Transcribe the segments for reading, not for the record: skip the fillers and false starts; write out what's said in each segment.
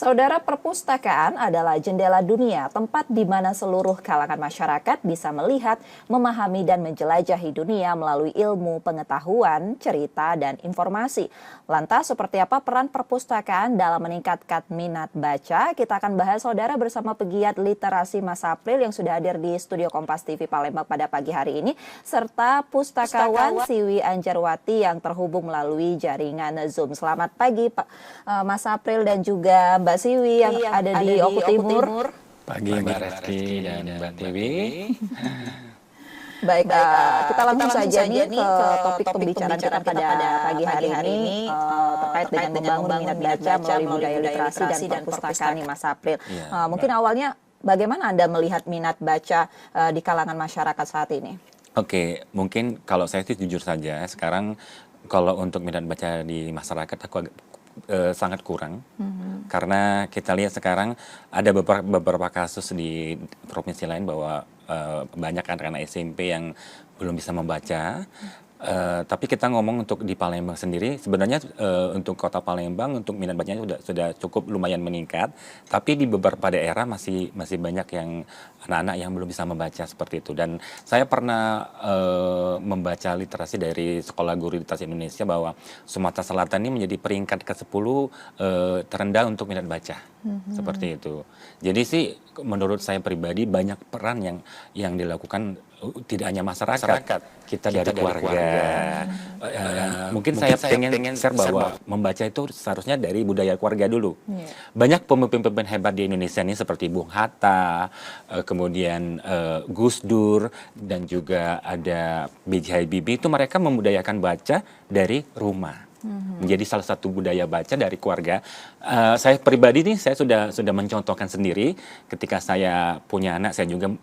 Saudara, perpustakaan adalah jendela dunia, tempat di mana seluruh kalangan masyarakat bisa melihat, memahami, dan menjelajahi dunia melalui ilmu, pengetahuan, cerita, dan informasi. Lantas, seperti apa peran perpustakaan dalam meningkatkan minat baca? Kita akan bahas, saudara, bersama pegiat literasi Mas April yang sudah hadir di studio Kompas TV Palembang pada pagi hari ini, serta pustakawan Siwi Anjarwati yang terhubung melalui jaringan Zoom. Selamat pagi, Pak Mas April dan juga Mbak Siwi yang ada di Oku Timur. Pagi Mbak Reski dan Mbak Tiwi. Baik, kita langsung saja nih ke topik pembicaraan kita pada pagi hari ini terkait dengan membangun minat baca melalui budaya literasi dan perpustakaan nih Mas April. Mungkin awalnya bagaimana Anda melihat minat baca di kalangan masyarakat saat ini? Oke, mungkin kalau saya sih jujur saja, sekarang kalau untuk minat baca di masyarakat aku sangat kurang. Karena kita lihat sekarang ada beberapa kasus di provinsi lain bahwa banyak anak-anak SMP yang belum bisa membaca. Tapi kita ngomong untuk di Palembang sendiri, sebenarnya untuk kota Palembang untuk minat bacanya sudah cukup lumayan meningkat. Tapi di beberapa daerah masih banyak yang anak-anak yang belum bisa membaca seperti itu. Dan saya pernah membaca literasi dari Sekolah Guru Literasi Indonesia bahwa Sumatera Selatan ini menjadi peringkat ke-10 terendah untuk minat baca. Seperti itu. Jadi sih menurut saya pribadi banyak peran yang dilakukan tidak hanya masyarakat, kita dari keluarga. Mungkin saya pengen share bahwa membaca itu seharusnya dari budaya keluarga dulu. Banyak pemimpin-pemimpin hebat di Indonesia ini seperti Bung Hatta, kemudian Gus Dur, dan juga ada B.J. Habibie, itu mereka membudayakan baca dari rumah. Menjadi salah satu budaya baca dari keluarga. Saya pribadi nih, saya sudah mencontohkan sendiri. Ketika saya punya anak, saya juga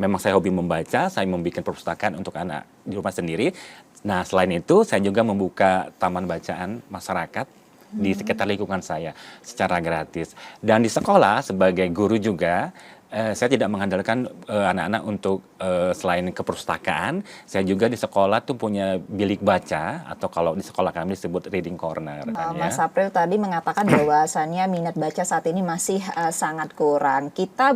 memang saya hobi membaca. Saya membuat perpustakaan untuk anak di rumah sendiri. Nah, selain itu, saya juga membuka taman bacaan masyarakat di sekitar lingkungan saya secara gratis. Dan di sekolah sebagai guru juga, saya tidak mengandalkan anak-anak untuk selain ke perpustakaan, saya juga di sekolah tuh punya bilik baca, atau kalau di sekolah kami disebut reading corner. Mas April tadi mengatakan bahwasannya minat baca saat ini masih sangat kurang. Kita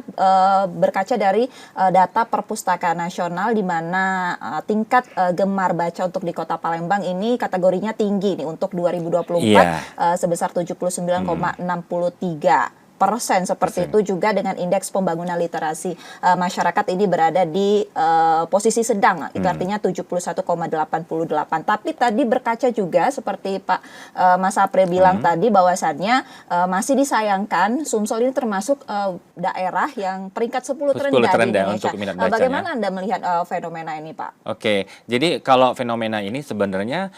berkaca dari data Perpustakaan Nasional di mana tingkat gemar baca untuk di Kota Palembang ini kategorinya tinggi nih untuk 2024 sebesar 79,63%. Seperti itu juga dengan indeks pembangunan literasi masyarakat ini berada di posisi sedang, itu artinya 71,88. Tapi tadi berkaca juga seperti Pak Mas April bilang tadi bahwasannya masih disayangkan Sumsel ini termasuk daerah yang peringkat 10 terendah di Indonesia. Untuk minat bacanya. Bagaimana Anda melihat fenomena ini, Pak? Oke, jadi kalau fenomena ini sebenarnya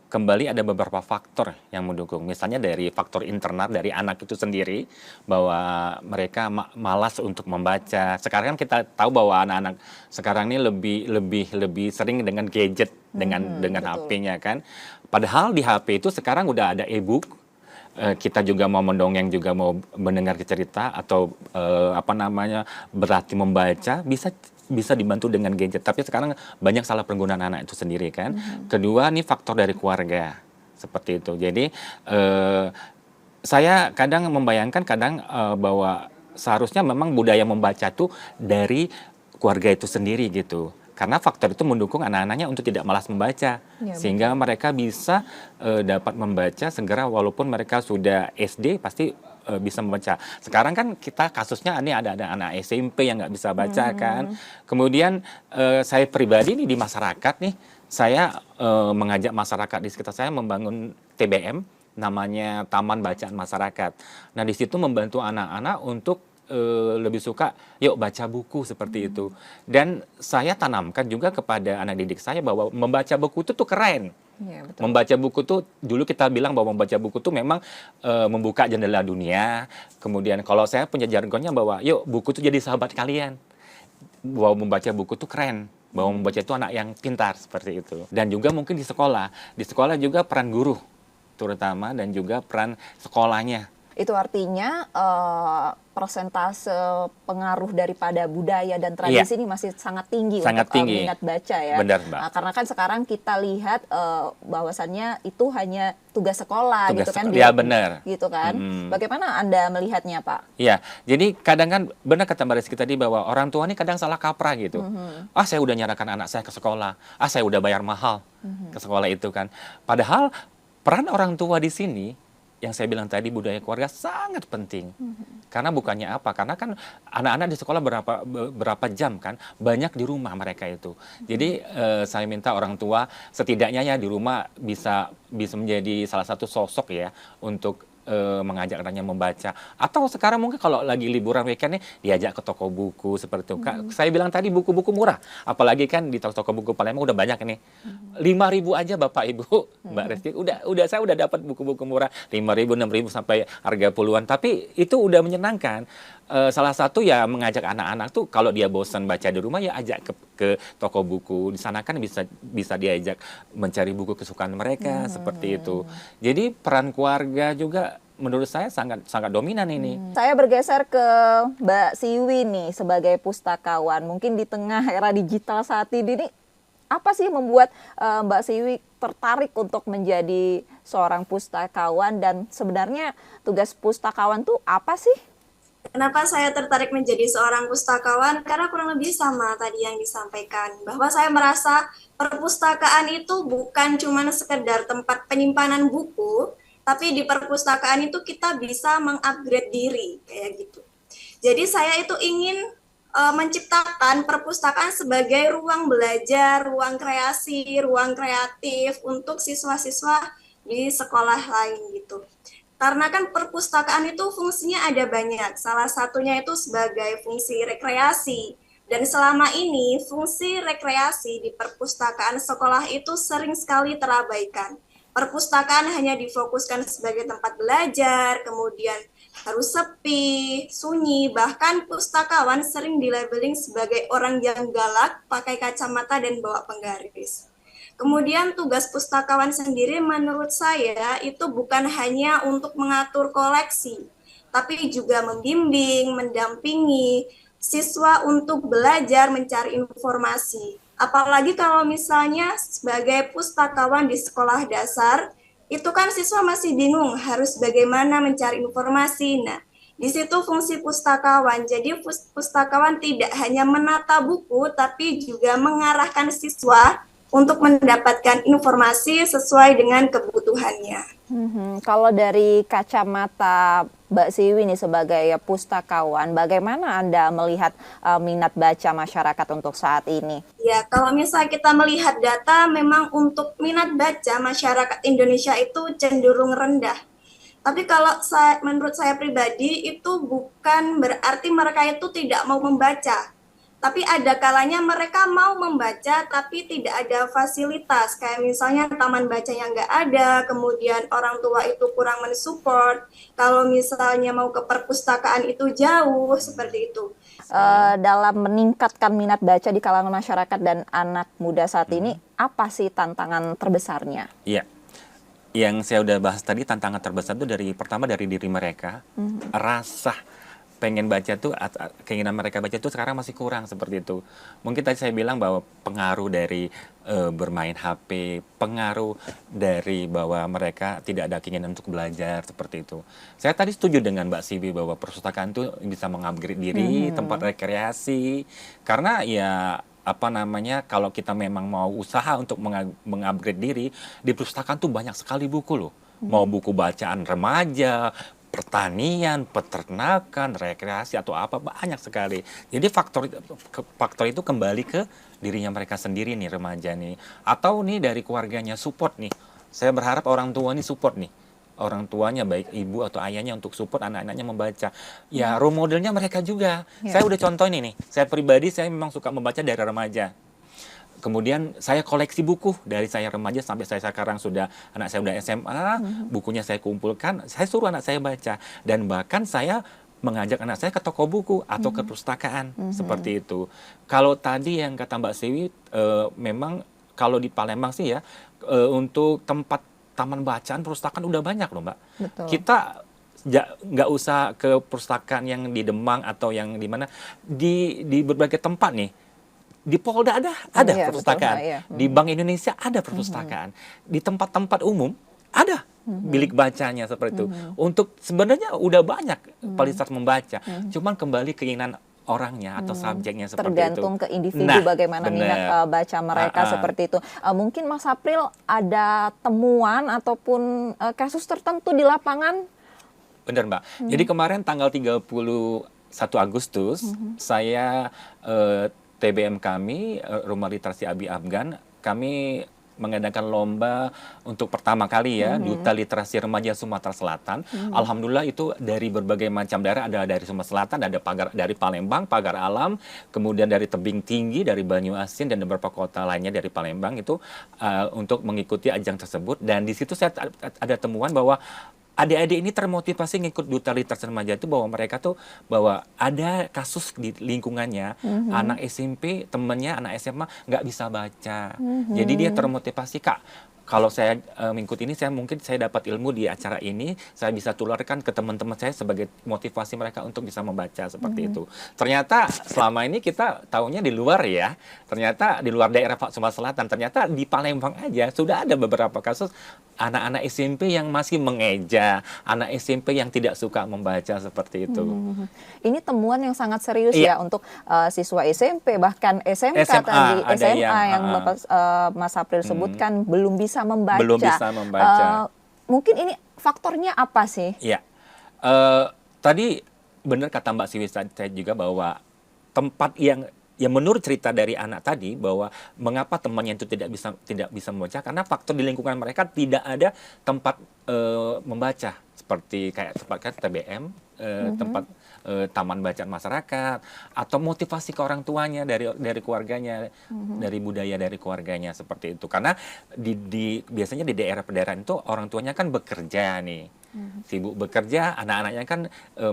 kembali ada beberapa faktor yang mendukung. Misalnya dari faktor internal dari anak itu sendiri, bahwa mereka malas untuk membaca. Sekarang kan kita tahu bahwa anak-anak sekarang ini lebih sering dengan gadget, dengan HP-nya kan. Padahal di HP itu sekarang udah ada e-book. Kita juga mau mendongeng, juga mau mendengar cerita atau berlatih membaca, bisa dibantu dengan gadget. Tapi sekarang banyak salah penggunaan anak itu sendiri kan. Kedua, nih faktor dari keluarga seperti itu. Jadi saya kadang membayangkan bahwa seharusnya memang budaya membaca tuh dari keluarga itu sendiri gitu. Karena faktor itu mendukung anak-anaknya untuk tidak malas membaca, sehingga mereka bisa dapat membaca segera walaupun mereka sudah SD pasti bisa membaca. Sekarang kan kita kasusnya ini ada anak SMP yang nggak bisa baca kan. Kemudian saya pribadi nih di masyarakat nih, saya mengajak masyarakat di sekitar saya membangun TBM, namanya Taman Bacaan Masyarakat. Nah, di situ membantu anak-anak untuk lebih suka yuk baca buku seperti itu. Dan saya tanamkan juga kepada anak didik saya bahwa membaca buku itu tuh keren. Betul. Membaca buku tuh dulu kita bilang bahwa membaca buku tuh memang membuka jendela dunia. Kemudian kalau saya punya jargonnya bahwa yuk buku tuh jadi sahabat kalian. Bahwa membaca buku tuh keren. Bahwa membaca itu anak yang pintar seperti itu. Dan juga mungkin di sekolah juga peran guru terutama dan juga peran sekolahnya. Itu artinya persentase pengaruh daripada budaya dan tradisi ini masih sangat tinggi Sangat untuk tinggi. minat baca ya. Benar, Mbak. Karena kan sekarang kita lihat bahwasannya itu hanya tugas sekolah Tugas gitu kan. ya benar. Gitu kan. Bagaimana Anda melihatnya, Pak? Iya, jadi kadang kan benar kata Mbak Rizky tadi bahwa orang tua ini kadang salah kaprah gitu. Ah, saya udah nyerahkan anak saya ke sekolah. Ah, saya udah bayar mahal ke sekolah itu kan. Padahal peran orang tua di sini yang saya bilang tadi budaya keluarga sangat penting. Karena bukannya apa? Karena kan anak-anak di sekolah berapa jam kan? Banyak di rumah mereka itu. Jadi saya minta orang tua setidaknya ya di rumah bisa menjadi salah satu sosok ya untuk mengajak anaknya membaca. Atau sekarang mungkin kalau lagi liburan weekend nih diajak ke toko buku seperti itu. Saya bilang tadi buku-buku murah. Apalagi kan di toko buku Palembang udah banyak nih. 5.000 aja Bapak Ibu, Mbak Rizky. Saya udah dapat buku-buku murah 5.000, 6.000 sampai harga puluhan. Tapi itu udah menyenangkan. Salah satu ya mengajak anak-anak tuh kalau dia bosan baca di rumah ya ajak ke toko buku. Di sana kan bisa diajak mencari buku kesukaan mereka seperti itu. Jadi peran keluarga juga menurut saya sangat dominan ini. Saya bergeser ke Mbak Siwi nih sebagai pustakawan. Mungkin di tengah era digital saat ini apa sih membuat Mbak Siwi tertarik untuk menjadi seorang pustakawan, dan sebenarnya tugas pustakawan tuh apa sih? Kenapa saya tertarik menjadi seorang pustakawan? Karena kurang lebih sama tadi yang disampaikan, bahwa saya merasa perpustakaan itu bukan cuma sekedar tempat penyimpanan buku, tapi di perpustakaan itu kita bisa mengupgrade diri, kayak gitu. Jadi saya itu ingin menciptakan perpustakaan sebagai ruang belajar, ruang kreasi, ruang kreatif untuk siswa-siswa di sekolah lain gitu. Karena kan perpustakaan itu fungsinya ada banyak. Salah satunya itu sebagai fungsi rekreasi. Dan selama ini fungsi rekreasi di perpustakaan sekolah itu sering sekali terabaikan. Perpustakaan hanya difokuskan sebagai tempat belajar, kemudian harus sepi, sunyi, bahkan pustakawan sering dilabeling sebagai orang yang galak, pakai kacamata dan bawa penggaris. Kemudian tugas pustakawan sendiri menurut saya itu bukan hanya untuk mengatur koleksi, tapi juga membimbing, mendampingi siswa untuk belajar mencari informasi. Apalagi kalau misalnya sebagai pustakawan di sekolah dasar, itu kan siswa masih bingung harus bagaimana mencari informasi. Nah, di situ fungsi pustakawan. Jadi pustakawan tidak hanya menata buku, tapi juga mengarahkan siswa untuk mendapatkan informasi sesuai dengan kebutuhannya. Kalau dari kacamata Mbak Siwi nih sebagai pustakawan, bagaimana Anda melihat minat baca masyarakat untuk saat ini? Ya, kalau misalnya kita melihat data, memang untuk minat baca masyarakat Indonesia itu cenderung rendah. Tapi kalau menurut saya pribadi itu bukan berarti mereka itu tidak mau membaca. Tapi ada kalanya mereka mau membaca tapi tidak ada fasilitas. Kayak misalnya taman baca yang nggak ada, kemudian orang tua itu kurang mensupport. Kalau misalnya mau ke perpustakaan itu jauh, seperti itu. Dalam meningkatkan minat baca di kalangan masyarakat dan anak muda saat ini, apa sih tantangan terbesarnya? Iya. Yang saya udah bahas tadi, tantangan terbesar itu pertama dari diri mereka, rasa pengen baca tuh, keinginan mereka baca tuh sekarang masih kurang seperti itu. Mungkin tadi saya bilang bahwa pengaruh dari bermain HP, pengaruh dari bahwa mereka tidak ada keinginan untuk belajar seperti itu. Saya tadi setuju dengan Mbak Siwi bahwa perpustakaan itu bisa mengupgrade diri, tempat rekreasi, karena ya kalau kita memang mau usaha untuk mengupgrade diri, di perpustakaan tuh banyak sekali buku loh. Mau buku bacaan remaja, pertanian, peternakan, rekreasi atau apa, banyak sekali. Jadi faktor itu kembali ke dirinya mereka sendiri nih, remaja nih, atau nih dari keluarganya support nih. Saya berharap orang tua nih support nih, orang tuanya baik ibu atau ayahnya untuk support anak-anaknya membaca. Ya role modelnya mereka juga. Saya udah contoh ini nih. Saya pribadi saya memang suka membaca dari remaja. Kemudian saya koleksi buku dari saya remaja sampai saya sekarang anak saya udah SMA, bukunya saya kumpulkan, saya suruh anak saya baca, dan bahkan saya mengajak anak saya ke toko buku atau ke perpustakaan seperti itu. Kalau tadi yang kata Mbak Siwi, memang kalau di Palembang sih ya, untuk tempat taman bacaan perpustakaan udah banyak loh Mbak. Betul. Kita nggak usah ke perpustakaan yang di Demang atau yang di mana, di berbagai tempat nih. Di Polda ada Iya, betul. perpustakaan, Iya. di Bank Indonesia ada perpustakaan, di tempat-tempat umum ada bilik bacanya seperti itu. Untuk sebenarnya udah banyak fasilitas membaca, cuman kembali keinginan orangnya atau subjeknya seperti Tergantung itu. ke individu Nah, bagaimana minat benar. baca mereka seperti itu. Mungkin Mas April ada temuan ataupun kasus tertentu di lapangan? Benar, Mbak. Jadi kemarin tanggal 31 Agustus, saya TBM kami, Rumah Literasi Abi Afgan, kami mengadakan lomba untuk pertama kali ya, Duta Literasi Remaja Sumatera Selatan. Alhamdulillah itu dari berbagai macam daerah, ada dari Sumatera Selatan, ada dari Palembang, Pagar Alam, kemudian dari Tebing Tinggi, dari Banyuasin, dan beberapa kota lainnya dari Palembang itu untuk mengikuti ajang tersebut. Dan di situ saya ada temuan bahwa adik-adik ini termotivasi ngikut Duta Literasi Remaja itu bahwa mereka tuh bahwa ada kasus di lingkungannya anak SMP temennya anak SMA nggak bisa baca. Jadi dia termotivasi, Kak, kalau saya mengikuti ini mungkin saya dapat ilmu di acara ini, saya bisa tularkan ke teman-teman saya sebagai motivasi mereka untuk bisa membaca seperti itu. Ternyata selama ini kita tahunya di luar ya, ternyata di luar daerah Sumatera Selatan, ternyata di Palembang aja sudah ada beberapa kasus anak-anak SMP yang masih mengeja, anak SMP yang tidak suka membaca seperti itu. Ini temuan yang sangat serius Iya. ya untuk siswa SMP, bahkan SMK SMA, tadi, ada SMA yang yang, Bapak Mas April sebutkan belum bisa membaca. Belum bisa membaca. Mungkin ini faktornya apa sih? Iya. Tadi benar kata Mbak Siwi saya juga bahwa tempat yang menurut cerita dari anak tadi bahwa mengapa temannya itu tidak bisa membaca karena faktor di lingkungan mereka tidak ada tempat membaca seperti kayak TBM, tempat taman bacaan masyarakat atau motivasi ke orang tuanya dari keluarganya, dari budaya dari keluarganya seperti itu. Karena biasanya di daerah pedesaan itu orang tuanya kan bekerja nih. Sibuk bekerja, anak-anaknya kan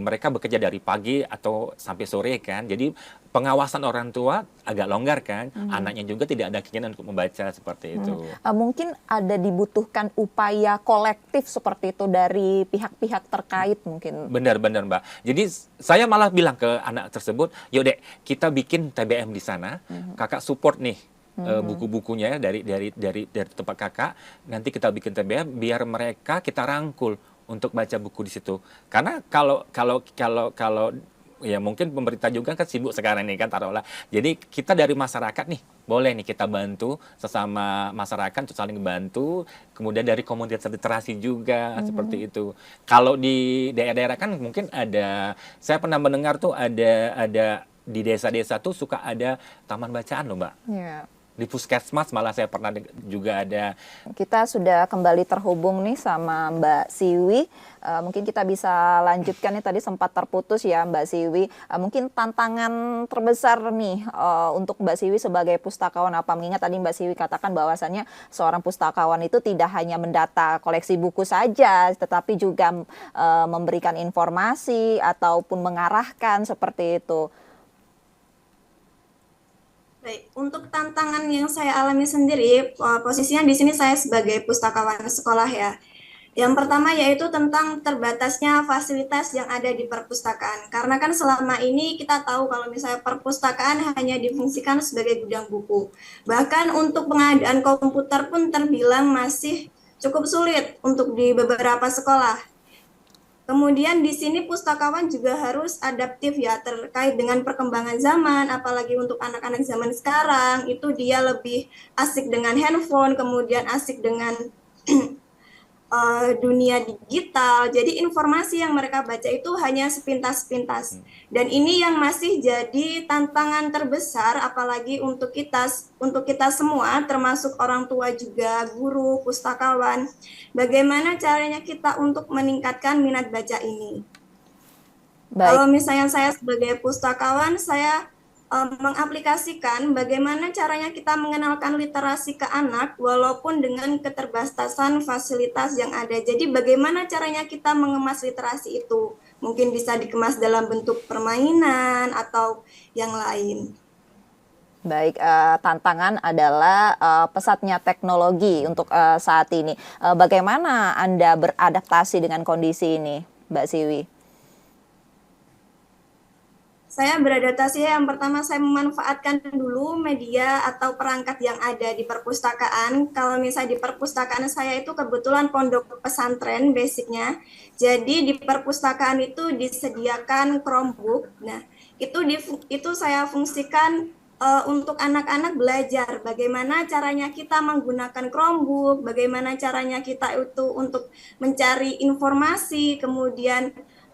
mereka bekerja dari pagi atau sampai sore kan. Jadi pengawasan orang tua agak longgar kan. Anaknya juga tidak ada keinginan untuk membaca seperti itu. Mungkin ada dibutuhkan upaya kolektif seperti itu dari pihak-pihak terkait mungkin. Benar-benar, Mbak. Jadi saya malah bilang ke anak tersebut, yuk dek kita bikin TBM di sana, kakak support nih. Buku-bukunya dari tempat kakak, nanti kita bikin TBM biar mereka kita rangkul untuk baca buku di situ. Karena kalau ya mungkin pemerintah juga kan sibuk sekarang ini kan taruhlah. Jadi kita dari masyarakat nih boleh nih kita bantu sesama masyarakat untuk saling bantu. Kemudian dari komunitas literasi juga seperti itu. Kalau di daerah-daerah kan mungkin ada, saya pernah mendengar tuh ada di desa-desa tuh suka ada taman bacaan loh, Mbak. Ya. Di puskesmas malah saya pernah juga ada. Kita sudah kembali terhubung nih sama Mbak Siwi. Mungkin kita bisa lanjutkan nih, tadi sempat terputus ya Mbak Siwi. Mungkin tantangan terbesar nih untuk Mbak Siwi sebagai pustakawan apa? Mengingat tadi Mbak Siwi katakan bahwasannya seorang pustakawan itu tidak hanya mendata koleksi buku saja, tetapi juga memberikan informasi ataupun mengarahkan seperti itu. Baik, untuk tantangan yang saya alami sendiri, posisinya di sini saya sebagai pustakawan sekolah ya. Yang pertama yaitu tentang terbatasnya fasilitas yang ada di perpustakaan. Karena kan selama ini kita tahu kalau misalnya perpustakaan hanya difungsikan sebagai gudang buku. Bahkan untuk pengadaan komputer pun terbilang masih cukup sulit untuk di beberapa sekolah. Kemudian di sini pustakawan juga harus adaptif ya terkait dengan perkembangan zaman, apalagi untuk anak-anak zaman sekarang itu dia lebih asik dengan handphone, kemudian asik dengan dunia digital. Jadi informasi yang mereka baca itu hanya sepintas-sepintas. Dan ini yang masih jadi tantangan terbesar apalagi untuk kita semua termasuk orang tua juga, guru, pustakawan. Bagaimana caranya kita untuk meningkatkan minat baca ini? Baik. Kalau misalnya saya sebagai pustakawan, saya mengaplikasikan bagaimana caranya kita mengenalkan literasi ke anak walaupun dengan keterbatasan fasilitas yang ada. Jadi bagaimana caranya kita mengemas literasi itu? Mungkin bisa dikemas dalam bentuk permainan atau yang lain. Baik, tantangan adalah pesatnya teknologi untuk saat ini. Bagaimana Anda beradaptasi dengan kondisi ini, Mbak Siwi? Saya beradaptasi yang pertama saya memanfaatkan dulu media atau perangkat yang ada di perpustakaan. Kalau misalnya di perpustakaan saya itu kebetulan pondok pesantren basicnya. Jadi di perpustakaan itu disediakan Chromebook. Nah, itu saya fungsikan untuk anak-anak belajar bagaimana caranya kita menggunakan Chromebook, bagaimana caranya kita itu untuk mencari informasi, kemudian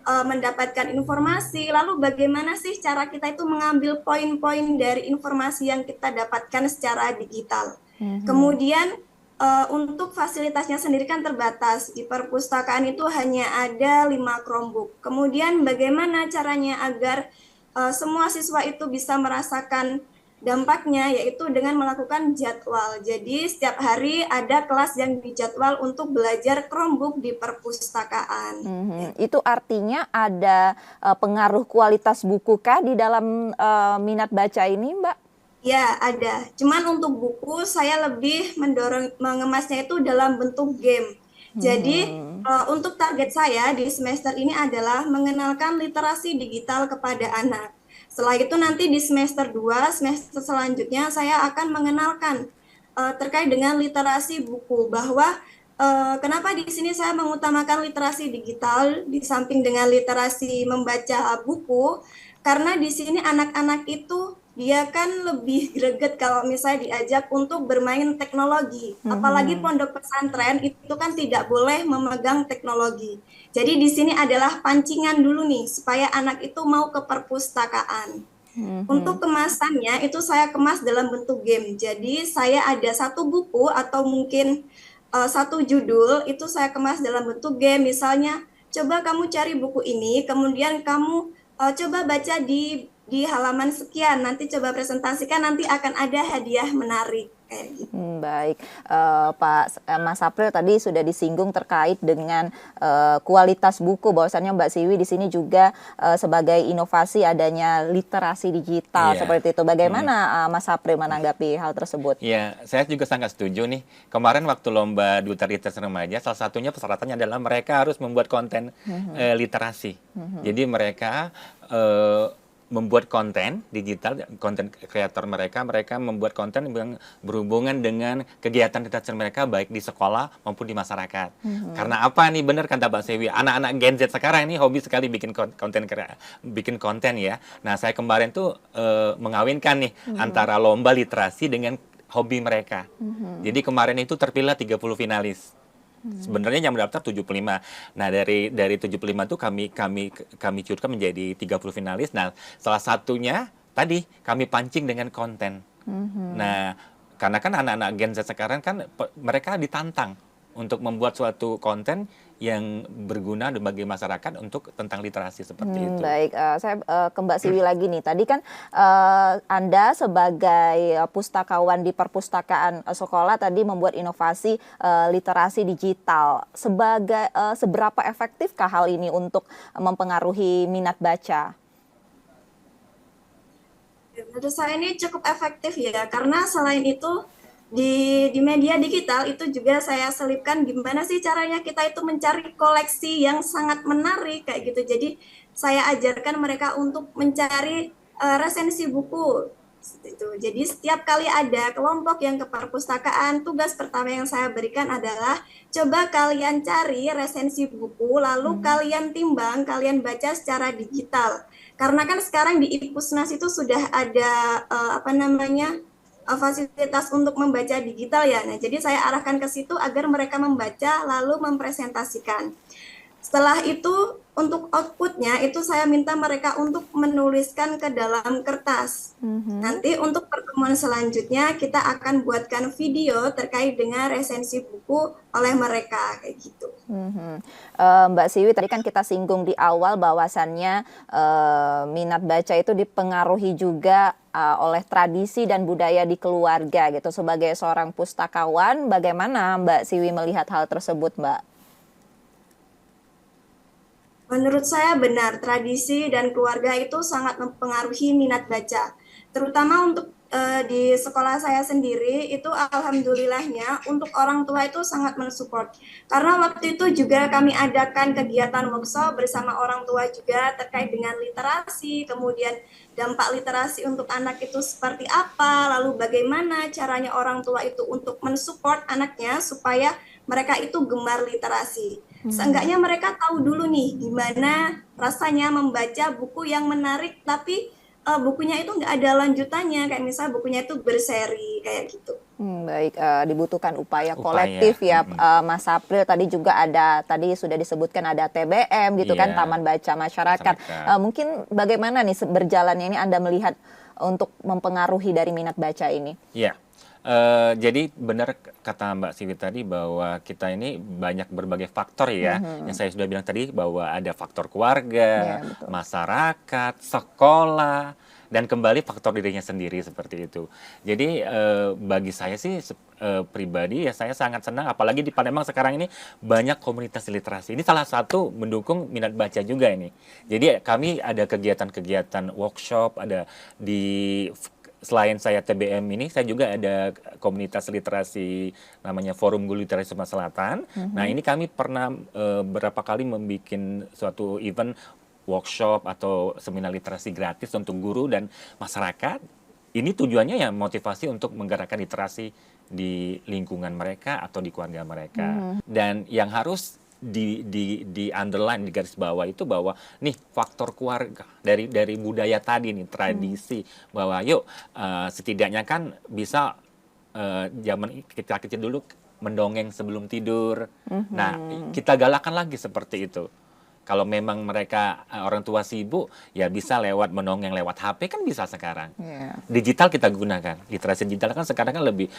mendapatkan informasi, lalu bagaimana sih cara kita itu mengambil poin-poin dari informasi yang kita dapatkan secara digital. Kemudian untuk fasilitasnya sendiri kan terbatas, di perpustakaan itu hanya ada 5 Chromebook. Kemudian bagaimana caranya agar semua siswa itu bisa merasakan dampaknya, yaitu dengan melakukan jadwal. Jadi setiap hari ada kelas yang dijadwal untuk belajar Chromebook di perpustakaan. Itu artinya ada pengaruh kualitas buku kah di dalam minat baca ini, Mbak? Ya, ada. Cuman untuk buku saya lebih mendorong mengemasnya itu dalam bentuk game. Jadi untuk target saya di semester ini adalah mengenalkan literasi digital kepada anak. Setelah itu nanti di semester 2, semester selanjutnya saya akan mengenalkan terkait dengan literasi buku, bahwa kenapa di sini saya mengutamakan literasi digital di samping dengan literasi membaca buku, karena di sini anak-anak itu dia kan lebih greget kalau misalnya diajak untuk bermain teknologi. Apalagi pondok pesantren itu kan tidak boleh memegang teknologi. Jadi di sini adalah pancingan dulu nih supaya anak itu mau ke perpustakaan. Untuk kemasannya itu saya kemas dalam bentuk game. Jadi saya ada satu buku atau mungkin satu judul itu saya kemas dalam bentuk game. Misalnya, coba kamu cari buku ini, kemudian kamu coba baca di halaman sekian, nanti coba presentasikan, nanti akan ada hadiah menarik kayak gitu. Baik, Mas April tadi sudah disinggung terkait dengan kualitas buku, bahwasannya Mbak Siwi di sini juga sebagai inovasi adanya literasi digital seperti itu. Bagaimana Mas April menanggapi hal tersebut? Ya, saya juga sangat setuju nih. Kemarin waktu lomba Duta Literasi Remaja, salah satunya persyaratannya adalah mereka harus membuat konten literasi. Jadi mereka membuat konten digital, konten kreator mereka membuat konten yang berhubungan dengan kegiatan literasi mereka baik di sekolah maupun di masyarakat. Karena apa nih, benar kata Mbak Sewi, anak-anak Gen Z sekarang ini hobi sekali bikin konten ya. Nah, saya kemarin tuh mengawinkan nih antara lomba literasi dengan hobi mereka. Jadi kemarin itu terpilih 30 finalis. Sebenarnya yang mendaftar 75. Nah, dari 75 itu kami curutkan menjadi 30 finalis. Nah, salah satunya tadi kami pancing dengan konten. Nah, karena kan anak-anak Gen Z sekarang kan mereka ditantang untuk membuat suatu konten yang berguna bagi masyarakat untuk tentang literasi seperti itu. Baik, saya ke Mbak Siwi lagi nih. Tadi kan Anda sebagai pustakawan di perpustakaan sekolah tadi membuat inovasi literasi digital. Seberapa efektifkah hal ini untuk mempengaruhi minat baca? Menurut saya ini cukup efektif ya, karena selain itu di media digital itu juga saya selipkan gimana sih caranya kita itu mencari koleksi yang sangat menarik kayak gitu. Jadi saya ajarkan mereka untuk mencari resensi buku itu. Jadi setiap kali ada kelompok yang ke perpustakaan, tugas pertama yang saya berikan adalah coba kalian cari resensi buku, lalu kalian timbang, kalian baca secara digital. Karena kan sekarang di IPUSNAS itu sudah ada fasilitas untuk membaca digital ya. Nah, jadi saya arahkan ke situ agar mereka membaca lalu mempresentasikan. Setelah itu untuk outputnya itu saya minta mereka untuk menuliskan ke dalam kertas. Nanti untuk pertemuan selanjutnya kita akan buatkan video terkait dengan resensi buku oleh mereka kayak gitu. Mbak Siwi, tadi kan kita singgung di awal bahwasannya minat baca itu dipengaruhi juga oleh tradisi dan budaya di keluarga gitu. Sebagai seorang pustakawan, bagaimana Mbak Siwi melihat hal tersebut, Mbak? Menurut saya benar, tradisi dan keluarga itu sangat mempengaruhi minat baca. Terutama untuk di sekolah saya sendiri itu alhamdulillahnya untuk orang tua itu sangat mensupport. Karena waktu itu juga kami adakan kegiatan workshop bersama orang tua juga terkait dengan literasi, kemudian dampak literasi untuk anak itu seperti apa, lalu bagaimana caranya orang tua itu untuk mensupport anaknya supaya mereka itu gemar literasi. Seenggaknya mereka tahu dulu nih gimana rasanya membaca buku yang menarik tapi bukunya itu nggak ada lanjutannya, kayak misalnya bukunya itu berseri kayak gitu. Baik, dibutuhkan upaya Upaya. kolektif ya, Mas April. Tadi juga ada, tadi sudah disebutkan ada TBM gitu kan, Iya. Taman Baca Masyarakat. Masyarakat. Mungkin bagaimana nih berjalannya ini Anda melihat untuk mempengaruhi dari minat baca ini? Iya. Jadi benar kata Mbak Siwi tadi bahwa kita ini banyak berbagai faktor ya. Yang saya sudah bilang tadi bahwa ada faktor keluarga, Iya, betul. masyarakat, sekolah, dan kembali faktor dirinya sendiri seperti itu. Jadi bagi saya sih pribadi ya saya sangat senang apalagi di Palembang sekarang ini banyak komunitas literasi. Ini salah satu mendukung minat baca juga ini. Jadi kami ada kegiatan-kegiatan workshop, ada di selain saya TBM ini, saya juga ada komunitas literasi namanya Forum Guru Literasi Sumatera Selatan. Nah, ini kami pernah berapa kali membuat suatu event workshop atau seminar literasi gratis untuk guru dan masyarakat. Ini tujuannya ya motivasi untuk menggerakkan literasi di lingkungan mereka atau di keluarga mereka. Dan yang harus di underline di garis bawah itu bahwa nih faktor keluarga dari budaya tadi nih tradisi bahwa yuk setidaknya kan bisa zaman kita kecil dulu mendongeng sebelum tidur. Nah, kita galakan lagi seperti itu. Kalau memang mereka orang tua sibuk, ya bisa lewat mendongeng lewat HP kan bisa sekarang. Yeah. Digital kita gunakan. Literasi digital kan sekarang kan lebih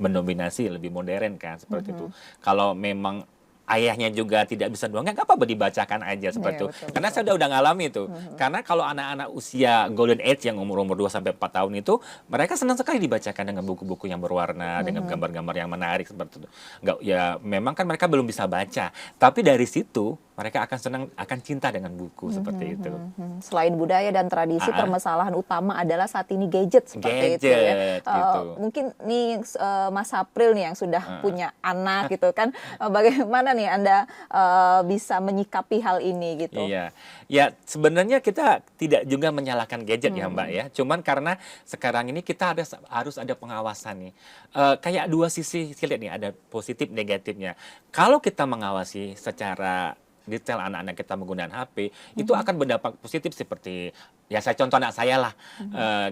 mendominasi, lebih modern kan seperti itu. Kalau memang ayahnya juga tidak bisa dongeng, nggak apa-apa dibacakan aja seperti itu. Betul, Karena saya udah ngalami itu. Karena kalau anak-anak usia golden age yang umur-umur 2 sampai 4 tahun itu, mereka senang sekali dibacakan dengan buku-buku yang berwarna, dengan gambar-gambar yang menarik seperti itu. Nggak, ya memang kan mereka belum bisa baca, tapi dari situ mereka akan senang, akan cinta dengan buku seperti itu. Selain budaya dan tradisi, permasalahan utama adalah saat ini gadget seperti itu ya. Gadget, gitu. Mungkin nih Mas April nih yang sudah punya anak gitu kan, bagaimana nih Anda bisa menyikapi hal ini gitu? Iya, ya sebenarnya kita tidak juga menyalahkan gadget ya Mbak ya. Cuman karena sekarang ini kita harus ada pengawasan nih. Kayak dua sisi lihat nih, ada positif negatifnya. Kalau kita mengawasi secara detail anak-anak kita menggunakan HP, itu akan berdampak positif seperti ya saya contoh anak saya lah.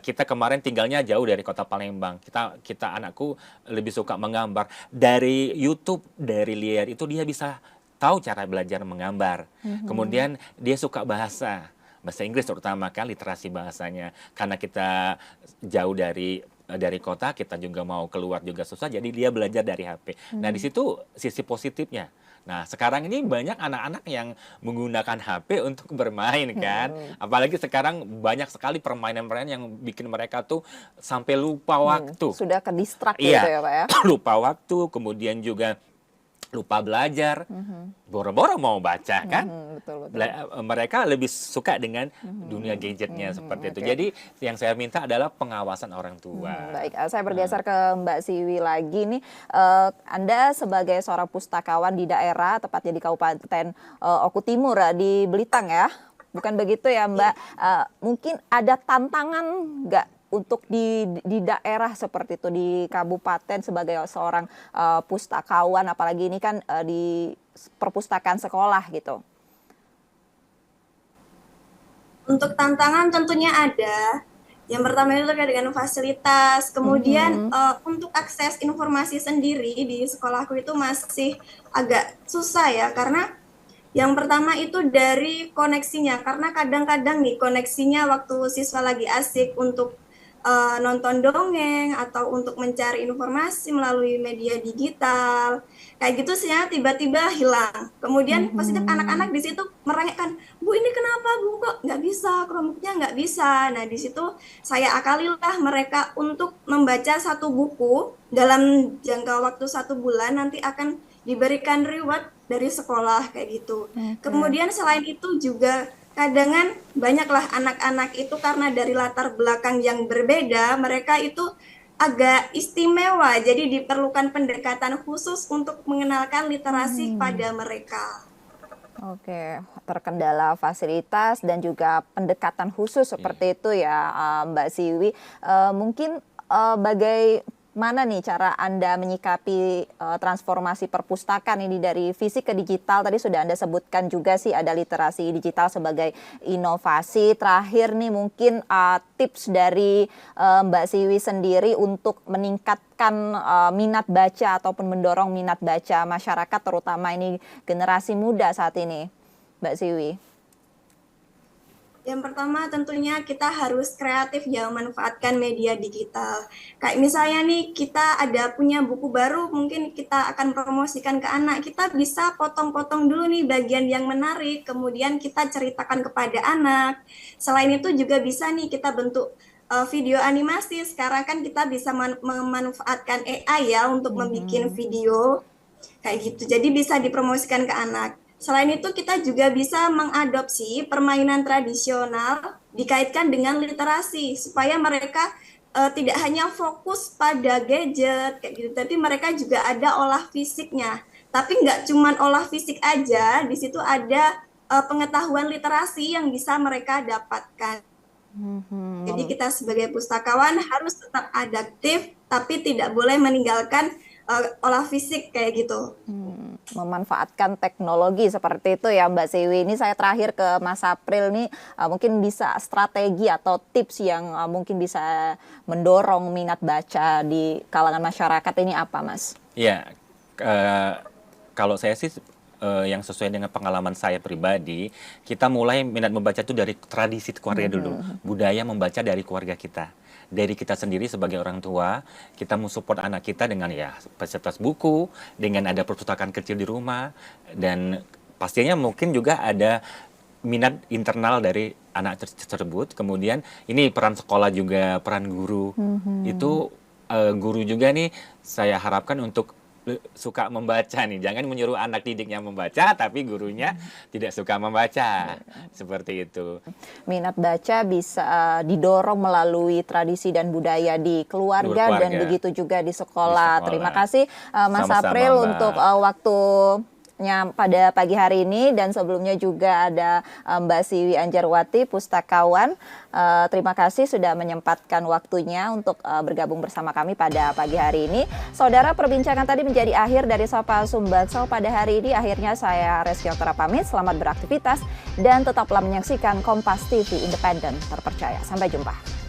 Kita kemarin tinggalnya jauh dari kota Palembang. Kita anakku lebih suka menggambar. Dari YouTube, dari liar itu dia bisa tahu cara belajar menggambar. Kemudian dia suka bahasa Inggris terutama kan literasi bahasanya. Karena kita jauh dari kota, kita juga mau keluar juga susah, jadi dia belajar dari HP. Nah, di situ sisi positifnya. Nah, sekarang ini banyak anak-anak yang menggunakan HP untuk bermain kan. Apalagi sekarang banyak sekali permainan-permainan yang bikin mereka tuh sampai lupa waktu. Sudah ke distrak Iya, gitu ya Pak ya? lupa waktu, kemudian juga lupa belajar, boro-boro mau baca kan. Betul. Mereka lebih suka dengan dunia gadgetnya seperti itu. oke. Jadi yang saya minta adalah pengawasan orang tua. Baik, saya bergeser ke Mbak Siwi lagi nih. Anda sebagai seorang pustakawan di daerah, tepatnya di Kabupaten Oku Timur di Belitung ya, bukan begitu ya Mbak? Mungkin ada tantangan nggak untuk di daerah seperti itu, di kabupaten sebagai seorang pustakawan, apalagi ini kan di perpustakaan sekolah gitu? Untuk tantangan tentunya ada. Yang pertama itu terkait dengan fasilitas, kemudian untuk akses informasi sendiri di sekolahku itu masih agak susah ya, karena yang pertama itu dari koneksinya, karena kadang-kadang nih koneksinya waktu siswa lagi asik untuk nonton dongeng atau untuk mencari informasi melalui media digital kayak gitu sih ya, tiba-tiba hilang. Kemudian positif anak-anak di situ merengekkan, Bu ini kenapa Bu kok nggak bisa, Chromebooknya nggak bisa. Nah di situ saya akalilah mereka untuk membaca satu buku dalam jangka waktu 1 bulan, nanti akan diberikan reward dari sekolah kayak gitu. Kemudian selain itu juga Kadangan banyaklah anak-anak itu karena dari latar belakang yang berbeda, mereka itu agak istimewa, jadi diperlukan pendekatan khusus untuk mengenalkan literasi kepada mereka. Oke, terkendala fasilitas dan juga pendekatan khusus seperti itu ya, Mbak Siwi. Mungkin bagaimana nih cara Anda menyikapi transformasi perpustakaan ini dari fisik ke digital? Tadi sudah Anda sebutkan juga sih ada literasi digital sebagai inovasi. Terakhir nih mungkin tips dari Mbak Siwi sendiri untuk meningkatkan minat baca ataupun mendorong minat baca masyarakat, terutama ini generasi muda saat ini, Mbak Siwi. Yang pertama tentunya kita harus kreatif ya memanfaatkan media digital. Kayak misalnya nih kita ada punya buku baru, mungkin kita akan promosikan ke anak. Kita bisa potong-potong dulu nih bagian yang menarik, kemudian kita ceritakan kepada anak. Selain itu juga bisa nih kita bentuk video animasi. Sekarang kan kita bisa memanfaatkan AI ya untuk membuat video kayak gitu. Jadi bisa dipromosikan ke anak. Selain itu kita juga bisa mengadopsi permainan tradisional dikaitkan dengan literasi supaya mereka tidak hanya fokus pada gadget kayak gitu, tapi mereka juga ada olah fisiknya. Tapi nggak cuma olah fisik aja, di situ ada pengetahuan literasi yang bisa mereka dapatkan. Jadi kita sebagai pustakawan harus tetap adaptif, tapi tidak boleh meninggalkan olah fisik kayak gitu. Memanfaatkan teknologi seperti itu ya Mbak Siwi. Ini saya terakhir ke Mas April nih, mungkin bisa strategi atau tips yang mungkin bisa mendorong minat baca di kalangan masyarakat ini apa, Mas? Iya, kalau saya sih yang sesuai dengan pengalaman saya pribadi, kita mulai minat membaca itu dari tradisi keluarga dulu, budaya membaca dari keluarga kita. Dari kita sendiri sebagai orang tua, kita mensupport anak kita dengan ya fasilitas buku, dengan ada perpustakaan kecil di rumah, dan pastinya mungkin juga ada minat internal dari anak tersebut. Kemudian ini peran sekolah juga, peran guru. Itu guru juga nih saya harapkan untuk suka membaca nih, jangan menyuruh anak didiknya membaca tapi gurunya tidak suka membaca, seperti itu. Minat baca bisa didorong melalui tradisi dan budaya di keluarga dan begitu juga di sekolah. Terima kasih Mas April untuk waktunya pada pagi hari ini, dan sebelumnya juga ada Mbak Siwi Anjarwati, pustakawan. Terima kasih sudah menyempatkan waktunya untuk bergabung bersama kami pada pagi hari ini. Saudara, perbincangan tadi menjadi akhir dari Sapa Sumbaksau pada hari ini. Akhirnya saya Reski Oktara pamit, selamat beraktivitas dan tetaplah menyaksikan Kompas TV Independen Terpercaya. Sampai jumpa.